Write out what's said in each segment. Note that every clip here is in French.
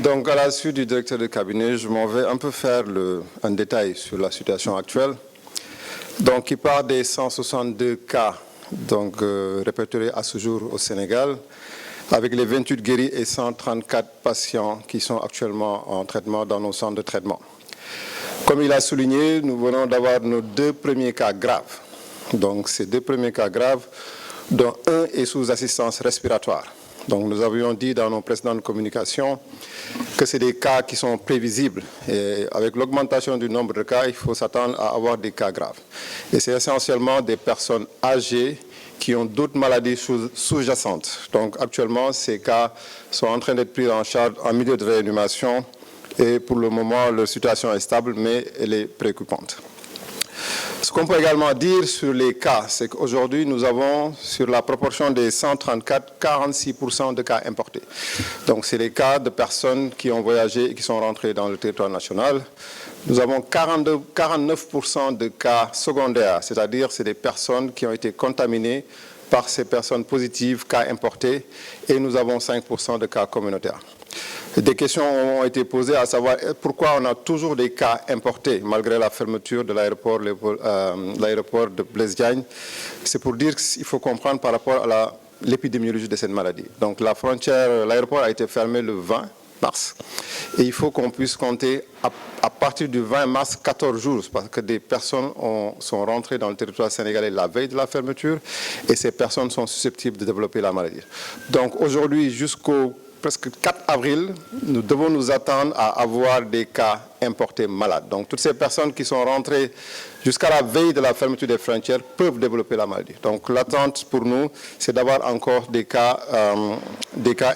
Donc, à la suite du directeur de cabinet, je m'en vais un peu faire un détail sur la situation actuelle. Donc, il part des 162 cas donc, répertoriés à ce jour au Sénégal, avec les 28 guéris et 134 patients qui sont actuellement en traitement dans nos centres de traitement. Comme il a souligné, nous venons d'avoir nos 2 premiers cas graves. Donc, ces 2 premiers cas graves, dont un est sous assistance respiratoire. Donc, nous avions dit dans nos précédentes communications que c'est des cas qui sont prévisibles. Et avec l'augmentation du nombre de cas, il faut s'attendre à avoir des cas graves. Et c'est essentiellement des personnes âgées qui ont d'autres maladies sous-jacentes. Donc, actuellement, ces cas sont en train d'être pris en charge en milieu de réanimation. Et pour le moment, leur situation est stable, mais elle est préoccupante. Ce qu'on peut également dire sur les cas, c'est qu'aujourd'hui, nous avons, sur la proportion des 134, 46% de cas importés. Donc, c'est les cas de personnes qui ont voyagé et qui sont rentrées dans le territoire national. Nous avons 49% de cas secondaires, c'est-à-dire c'est des personnes qui ont été contaminées par ces personnes positives, cas importés, et nous avons 5% de cas communautaires. Des questions ont été posées à savoir pourquoi on a toujours des cas importés malgré la fermeture de l'aéroport de Blaise Diagne. C'est pour dire qu'il faut comprendre par rapport à l'épidémiologie de cette maladie. Donc l'aéroport a été fermé le 20 mars et il faut qu'on puisse compter à partir du 20 mars 14 jours parce que des personnes sont rentrées dans le territoire sénégalais la veille de la fermeture et ces personnes sont susceptibles de développer la maladie. Donc aujourd'hui jusqu'au presque 4 avril, nous devons nous attendre à avoir des cas importés malades. Donc, toutes ces personnes qui sont rentrées jusqu'à la veille de la fermeture des frontières peuvent développer la maladie. Donc, l'attente pour nous, c'est d'avoir encore des cas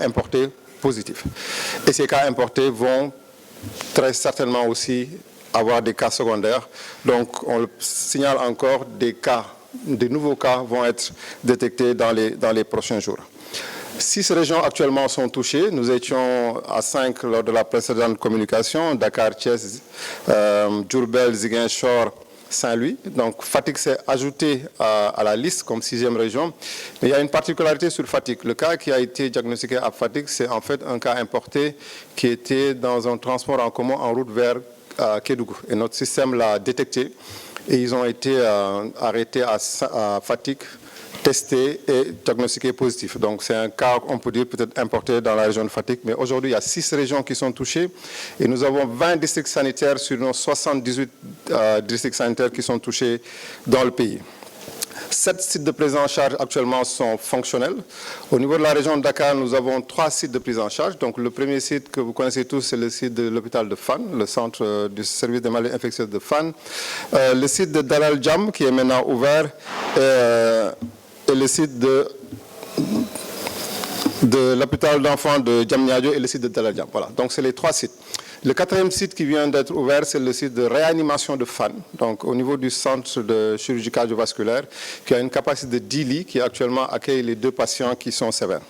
importés positifs. Et ces cas importés vont très certainement aussi avoir des cas secondaires. Donc, on le signale encore, des nouveaux cas vont être détectés dans les prochains jours. 6 régions actuellement sont touchées. Nous étions à 5 lors de la précédente communication, Dakar, Thiès, Diourbel, Ziguinchor, Saint-Louis. Donc Fatick s'est ajouté à la liste comme 6e région. Mais il y a une particularité sur Fatick. Le cas qui a été diagnostiqué à Fatick, c'est en fait un cas importé qui était dans un transport en commun en route vers Kédougou. Et notre système l'a détecté et ils ont été arrêtés à Fatick, testé et diagnostiqué positif. Donc c'est un cas, on peut dire, peut-être importé dans la région de Fatick. Mais aujourd'hui, il y a 6 régions qui sont touchées et nous avons 20 districts sanitaires sur nos 78 districts sanitaires qui sont touchés dans le pays. 7 sites de prise en charge actuellement sont fonctionnels. Au niveau de la région de Dakar, nous avons 3 sites de prise en charge. Donc le premier site que vous connaissez tous, c'est le site de l'hôpital de Fann, le centre du service des maladies infectieuses de Fann. Le site de Dalal Jamm qui est maintenant ouvert. Et le site de l'hôpital d'enfants de Diamniadio et le site de Dalal Jamm. Voilà, donc c'est les 3 sites. Le 4e site qui vient d'être ouvert, c'est le site de réanimation de Fann, donc au niveau du centre de chirurgie cardiovasculaire, qui a une capacité de 10 lits, qui actuellement accueille les 2 patients qui sont sévères.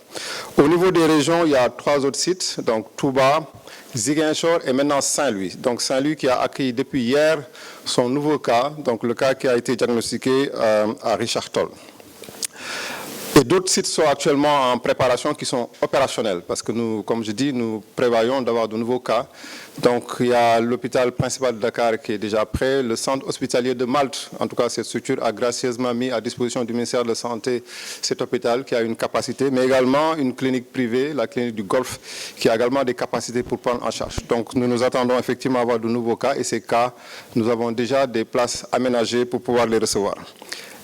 Au niveau des régions, il y a 3 autres sites, donc Touba, Ziguinchor et maintenant Saint-Louis. Donc Saint-Louis qui a accueilli depuis hier son nouveau cas, donc le cas qui a été diagnostiqué à Richard Toll. Et d'autres sites sont actuellement en préparation qui sont opérationnels parce que nous, comme je dis, nous prévoyons d'avoir de nouveaux cas. Donc il y a l'hôpital principal de Dakar qui est déjà prêt, le centre hospitalier de Malte, en tout cas cette structure a gracieusement mis à disposition du ministère de la Santé cet hôpital qui a une capacité, mais également une clinique privée, la clinique du Golfe, qui a également des capacités pour prendre en charge. Donc nous nous attendons effectivement à avoir de nouveaux cas et ces cas, nous avons déjà des places aménagées pour pouvoir les recevoir.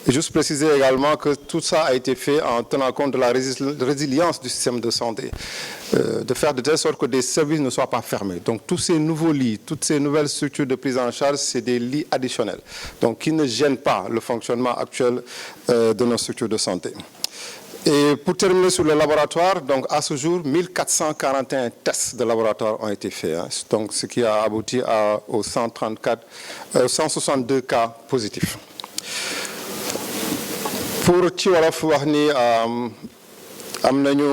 Et juste préciser également que tout ça a été fait en tenant compte de la résilience du système de santé, de faire de telle sorte que des services ne soient pas fermés. Donc tous ces nouveaux lits, toutes ces nouvelles structures de prise en charge, c'est des lits additionnels, donc qui ne gênent pas le fonctionnement actuel de nos structures de santé. Et pour terminer sur le laboratoire, donc à ce jour, 1441 tests de laboratoire ont été faits, hein, donc ce qui a abouti aux 162 cas positifs. Pour ci wolof wax ni am nañu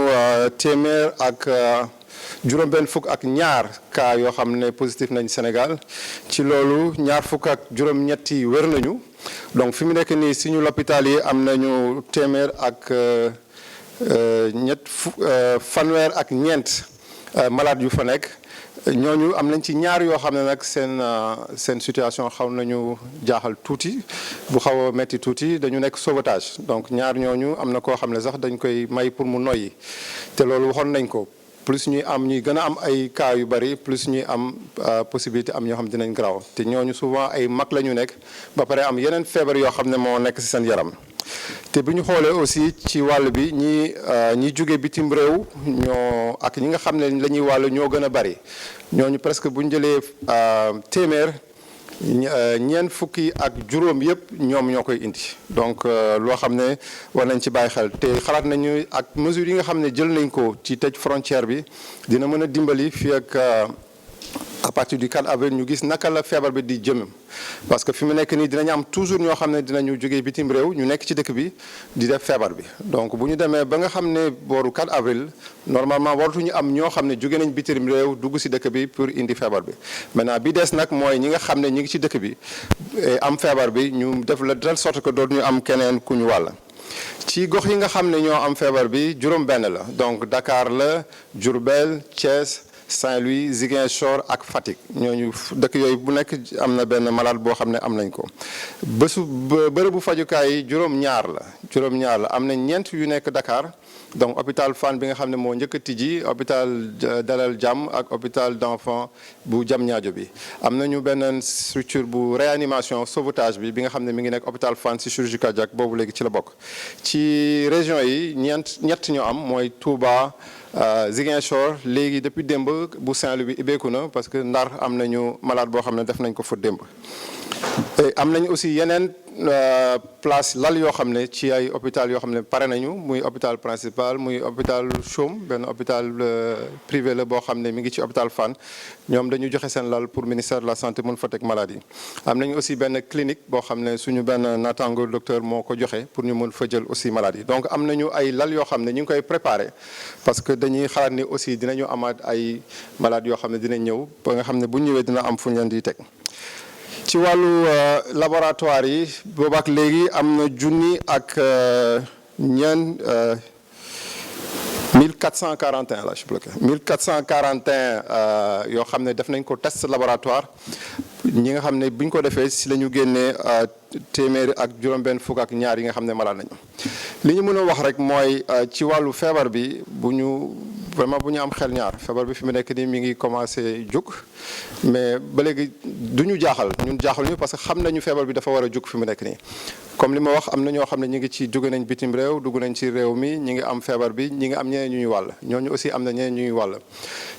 téeméer ak juróom-benn fukk ak ñaar cas yoo xam ne positif nañ Sénégal ci loolu ñaar fukk ak juróom-ñetti wér nañu donc fi mu nekk nii suñu l'hôpital yi am nañu téeméer ak fanweer ak ñeent malade yu fa nekk ñooñu am nañ ci ñaar yoo xam ne nag seen situation xaw nañu jaaxal tuuti bu xaw a metti tuuti dañu nekk sauvetage donc ñaar ñooñu am na koo xam ne sax dañ koy may pour mu noyyi te loolu waxoon nañ ko plus ñuy gën a am ay cas yu bari plus ñuy am possibilité am ñoo xam dinañ garaaw te ñooñu souvent ay mag la ñu nekk ba pare am yeneen feebar yoo xam ne moo nekk ci seen yaram. te bu ñu xoolee aussi ci wàll bi ñi jóge bitim réew ñoo ak ñi nga xam ne la ñuy wàll ñoo gën a bari ñooñu presque bu ñu jëlee téeméer ñeent fukki ak juróom yëpp ñoom ñoo koy indi donc loo xam ne war nañ ci bàyyi xel te xalaat nañu ak mesures yi nga xam ne jël nañ ko ci tëj frontière bi dina mën a dimbali fii ak à partir du 4 avril ñu gis naka la feebar bi di jëm parce que fi mu nekk nii dinañ am toujours ñoo xam ne dinañu jógee bitim réew ñu nekk ci dëkk bi di def feebar bi donc bu ñu demee ba nga xam ne booru 4 avril normalement waratuñu am ñoo xam ne jóge nañ bitim réew dugg ci dëkk bi pour indi feebar bi maintenant bi des nag mooy ñi nga xam ne ñi ngi ci dëkk bi am feebar bi ñu def la de telle sorte que dootuñu am keneen ku ñu wàll. ci gox yi nga xam ne ñoo am feebar bi juróom-benn la donc Dakar la Diourbel Thiès. Saint-Louis Ziguinchor ak Fatick ñooñu dëkk yooyu bu nekk am na benn malade boo xam ne am nañ ko bërëbu fajukaay yi juróom-ñaar la am na ñeent yu nekk Dakar donc hôpital Fann bi nga xam ne moo njëkk a tijji hôpital Dalal Jàmm ak hôpital d'enfants bu Diamniadio bi am nañu benn structure bu réanimation sauvetage bi nga xam ne mi ngi nekk hôpital Fann ci chirurgie cardiaque boobu léegi ci la bokk ci région yi ñett ñoo am mooy Touba Ziguinchor léegi depuis démb bu Saint-Louis bi ibbeeku na parce que Ndar am nañu malade boo xam ne def nañ ko fa démb am nañu aussi yeneen place lal yoo xam ne ci ay hôpital yoo xam ne pare nañu muy hôpital principal muy hôpital Chaume benn hôpital privé la boo xam ne mi ngi ci hôpital Fann ñoom dañu joxe seen lal pour ministère de la santé mën fa teg malade yi am nañu aussi benn clinique boo xam ne suñu benn naataango docteur moo ko joxe pour ñu mën fa jël aussi malade yi donc am nañu ay lal yoo xam ne ñu ngi koy préparé parce que dañuy xalaat ni aussi dinañu amaat ay malade yoo xam ne dinañ ñëw ba nga xam ne bu ñëwee dina am fu ñu leen di teg ci wàllu laboratoire yi boobaak léegi am na junni ak 1441 la je bloqué 1441 yoo xam ne def nañ ko test laboratoire ñi nga xam ne bu ñu ko defee si la ñu génnee téeméeri ak juróom-benn fukk ak ñaar yi nga xam ne malade nañu li ñu mën a wax rek mooy ci wàllu feebar bi bu ñu am xel ñaar feebar bi fi mu nekk nii mi ngi commencé jóg mais ba léegi du ñu jaaxal ñun jaaxal ñu parce que xam nañu feebar bi dafa war a jóg fi mu nekk nii comme li ma wax am na ñoo xam ne ñi ngi ci jóge nañ bitim réew dugg nañ ci réew mi ñi ngi am feebar bi ñi ngi am ñeneen ñu ñuy wàll ñooñu aussi am na ñeneen ñu ñuy wàll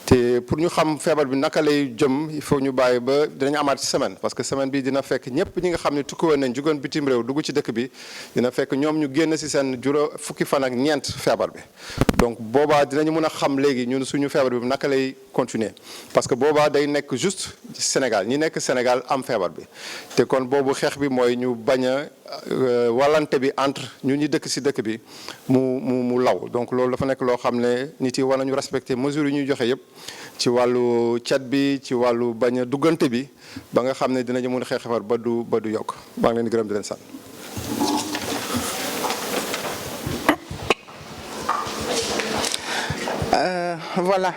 te pour ñu xam feebar bi naka lay jëm il faut ñu bàyyi ba dinañ amaat semaine parce que semaine bi dina fekk ñëpp ñi nga xam ne tukki woon nañ jugoon bitim réew dugg ci dëkk bi dina fekk ñoom ñu génn si seen fukki fan ak ñeent feebar bi donc boobaa dinañu mën a xam léegi ñun suñu feebar bi naka lay continuer parce que boobaa day nekk juste Sénégal ñi nekk Sénégal am feebar bi te kon boobu xeex bi mooy ñu bañ a wàllante bi entre ñu ñi dëkk si dëkk bi mu law donc loolu dafa nekk loo xam ne nit yi war nañu respecter mesures yi ñuy joxe yëpp ci wàllu cet bi ci wàllu bañ a duggante bi ba nga xam ne dinañu mën a xeex feebar ba du yokk maa ngi leen di gërëm di leen sant. Voilà.